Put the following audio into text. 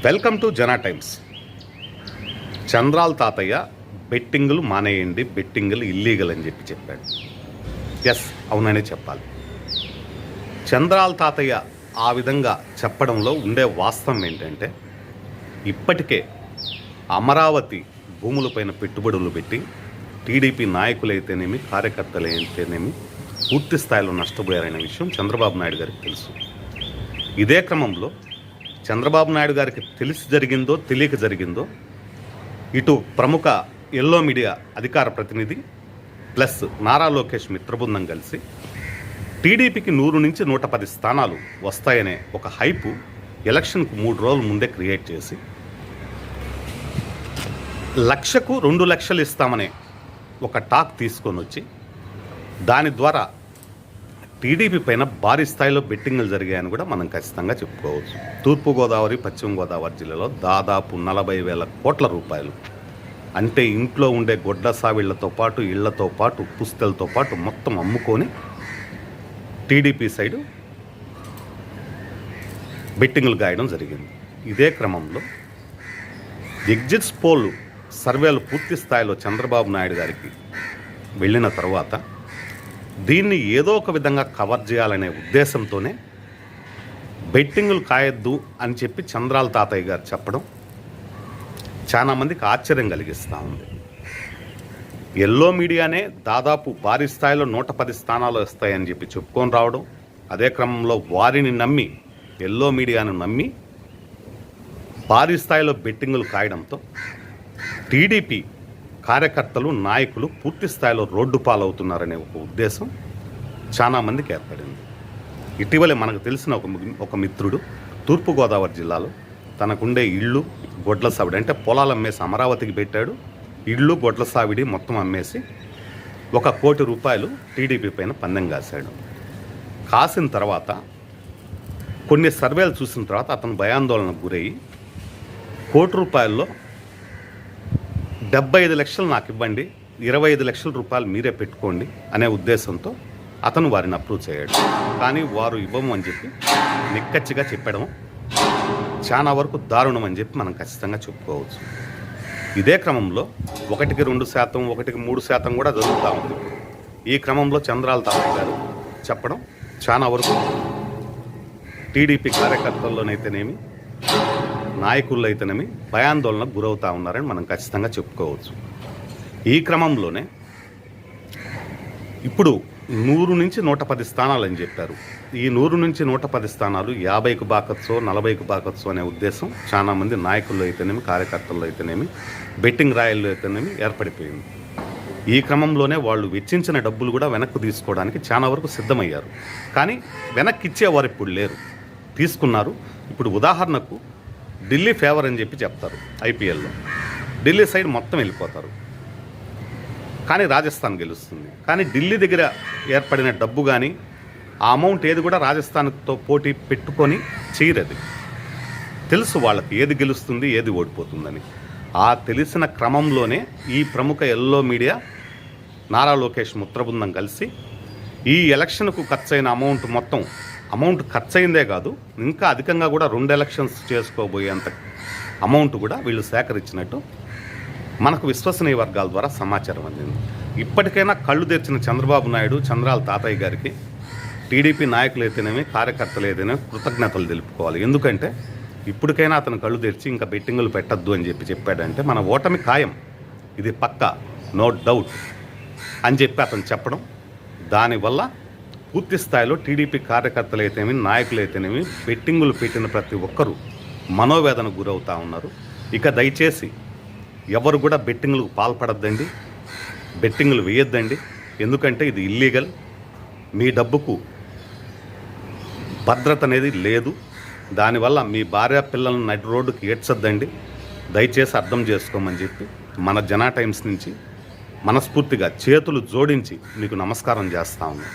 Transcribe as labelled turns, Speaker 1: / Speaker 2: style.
Speaker 1: Welcome to జనా times. చంద్రాల తాతయ్య బెట్టింగులు మానేయండి, బెట్టింగులు ఇల్లీగల్ అని చెప్పాడు. ఎస్, అవుననే చెప్పాలి. చంద్రాల తాతయ్య ఆ విధంగా చెప్పడంలో ఉండే వాస్తవం ఏంటంటే, ఇప్పటికే అమరావతి భూములపైన పెట్టుబడులు పెట్టి టీడీపీ నాయకులైతేనేమి కార్యకర్తలైతేనేమి పూర్తి స్థాయిలో నష్టపోయారనే విషయం చంద్రబాబు నాయుడు గారికి తెలుసు. ఇదే క్రమంలో చంద్రబాబు నాయుడు గారికి తెలిసి జరిగిందో తెలియక జరిగిందో ఇటు ప్రముఖ ఎల్లో మీడియా అధికార ప్రతినిధి ప్లస్ నారా లోకేష్ మిత్రబృందం కలిసి టీడీపీకి 100 నుంచి 110 స్థానాలు వస్తాయనే ఒక హైపు ఎలక్షన్కు 3 రోజుల ముందే క్రియేట్ చేసి 1,00,000కు 2 లక్షలు ఇస్తామనే ఒక టాక్ తీసుకొని వచ్చి దాని ద్వారా టీడీపీ పైన భారీ స్థాయిలో బెట్టింగ్లు జరిగాయని కూడా మనం ఖచ్చితంగా చెప్పుకోవచ్చు. తూర్పుగోదావరి, పశ్చిమ గోదావరి జిల్లాలో దాదాపు 40,000 కోట్ల రూపాయలు, అంటే ఇంట్లో ఉండే గొడ్ల సావిళ్లతో పాటు ఇళ్లతో పాటు పుస్తలతో పాటు మొత్తం అమ్ముకొని టీడీపీ సైడు బెట్టింగ్లు గాయడం జరిగింది. ఇదే క్రమంలో ఎగ్జిట్స్ పోల్ సర్వేలు పూర్తి స్థాయిలో చంద్రబాబు నాయుడు గారికి వెళ్ళిన తర్వాత దీన్ని ఏదో ఒక విధంగా కవర్ చేయాలనే ఉద్దేశంతోనే బెట్టింగులు కాయొద్దు అని చెప్పి చంద్రాల తాతయ్య గారు చెప్పడం చాలామందికి ఆశ్చర్యం కలిగిస్తూ ఉంది. ఎల్లో మీడియానే దాదాపు భారీ స్థాయిలో 110 స్థానాలు వస్తాయని చెప్పి చెప్పుకొని రావడం, అదే క్రమంలో వారిని నమ్మి ఎల్లో మీడియాను నమ్మి భారీ స్థాయిలో బెట్టింగులు కాయడంతో టీడీపీ కార్యకర్తలు నాయకులు పూర్తి స్థాయిలో రోడ్డు పాలవుతున్నారనే ఒక ఉద్దేశం చాలామందికి ఏర్పడింది. ఇటీవలే మనకు తెలిసిన ఒక మిత్రుడు తూర్పుగోదావరి జిల్లాలో తనకుండే ఇళ్ళు గొడ్ల సావిడి, అంటే పొలాలు అమ్మేసి అమరావతికి పెట్టాడు. ఇళ్ళు గొడ్ల సావిడి మొత్తం అమ్మేసి 1 కోటి రూపాయలు టీడీపీ పైన పందెం కాశాడు. కాసిన తర్వాత కొన్ని సర్వేలు చూసిన తర్వాత అతను భయాందోళనకు గురయ్యి 1 కోటి రూపాయల్లో 75 లక్షలు నాకు ఇవ్వండి, 25 లక్షల రూపాయలు మీరే పెట్టుకోండి అనే ఉద్దేశంతో అతను వారిని అప్రూవ్ చేయడు. కానీ వారు ఇవ్వము అని చెప్పి నిక్కచ్చిగా చెప్పడం చాలా వరకు దారుణం అని చెప్పి మనం ఖచ్చితంగా చెప్పుకోవచ్చు. ఇదే క్రమంలో 1కి 2%, 1కి 3% కూడా జరుగుతూ ఉంది. ఈ క్రమంలో చంద్రాల తాతయ్య గారు చెప్పడం చాలా వరకు టీడీపీ కార్యకర్తల్లోనైతేనేమి నాయకుల్లో అయితేనేమి భయాందోళనకు గురవుతూ ఉన్నారని మనం ఖచ్చితంగా చెప్పుకోవచ్చు. ఈ క్రమంలోనే ఇప్పుడు 100 నుంచి 110 స్థానాలు అని చెప్పారు. ఈ 100 నుంచి 110 స్థానాలు 50కు బాకత్సో 40కు బాకత్సో అనే ఉద్దేశం చాలామంది నాయకుల్లో అయితేనేమి కార్యకర్తల్లో అయితేనేమి బెట్టింగ్ రాయల్లో అయితేనేమి ఏర్పడిపోయింది. ఈ క్రమంలోనే వాళ్ళు వెచ్చించిన డబ్బులు కూడా వెనక్కు తీసుకోవడానికి చాలా వరకు సిద్ధమయ్యారు. కానీ వెనక్కి ఇచ్చేవారు ఇప్పుడు లేరు, తీసుకున్నారు. ఇప్పుడు ఉదాహరణకు ఢిల్లీ ఫేవర్ అని చెప్పి చెప్తారు. ఐపీఎల్లో ఢిల్లీ సైడ్ మొత్తం వెళ్ళిపోతారు, కానీ రాజస్థాన్ గెలుస్తుంది. కానీ ఢిల్లీ దగ్గర ఏర్పడిన డబ్బు కానీ ఆ అమౌంట్ ఏది కూడా రాజస్థాన్తో పోటీ పెట్టుకొని చేయరది. తెలుసు వాళ్ళకి ఏది గెలుస్తుంది ఏది ఓడిపోతుందని. ఆ తెలిసిన క్రమంలోనే ఈ ప్రముఖ ఎల్లో మీడియా నారా లోకేష్ మిత్రబృందం కలిసి ఈ ఎలక్షన్కు ఖర్చయిన అమౌంట్ ఖర్చయిందే కాదు, ఇంకా అధికంగా కూడా 2 ఎలక్షన్స్ చేసుకోబోయేంత అమౌంట్ కూడా వీళ్ళు సేకరించినట్టు మనకు విశ్వసనీయ వర్గాల ద్వారా సమాచారం అందింది. ఇప్పటికైనా కళ్ళు తెరిచిన చంద్రబాబు నాయుడు, చంద్రాల తాతయ్య గారికి టీడీపీ నాయకులు అయితేనేమి కార్యకర్తలు అయితేనేమి కృతజ్ఞతలు తెలుపుకోవాలి. ఎందుకంటే ఇప్పటికైనా అతను కళ్ళు తెరిచి ఇంకా బెట్టింగులు పెట్టద్దు అని చెప్పాడంటే మన ఓటమి ఖాయం, ఇది పక్కా, నో డౌట్ అని చెప్పి అతను చెప్పడం, దానివల్ల పూర్తి స్థాయిలో టీడీపీ కార్యకర్తలు అయితేనేమి నాయకులు అయితేనేమి బెట్టింగులు పెట్టిన ప్రతి ఒక్కరూ మనోవేదనకు గురవుతూ ఉన్నారు. ఇక దయచేసి ఎవరు కూడా బెట్టింగులకు పాల్పడద్దండి, బెట్టింగులు వేయొద్దండి. ఎందుకంటే ఇది ఇల్లీగల్. మీ డబ్బుకు భద్రత అనేది లేదు. దానివల్ల మీ భార్య పిల్లలను నడి రోడ్డుకి ఏడ్చొద్దండి. దయచేసి అర్థం చేసుకోమని చెప్పి మన జనా టైమ్స్ నుంచి మనస్ఫూర్తిగా చేతులు జోడించి మీకు నమస్కారం చేస్తా ఉన్నాం.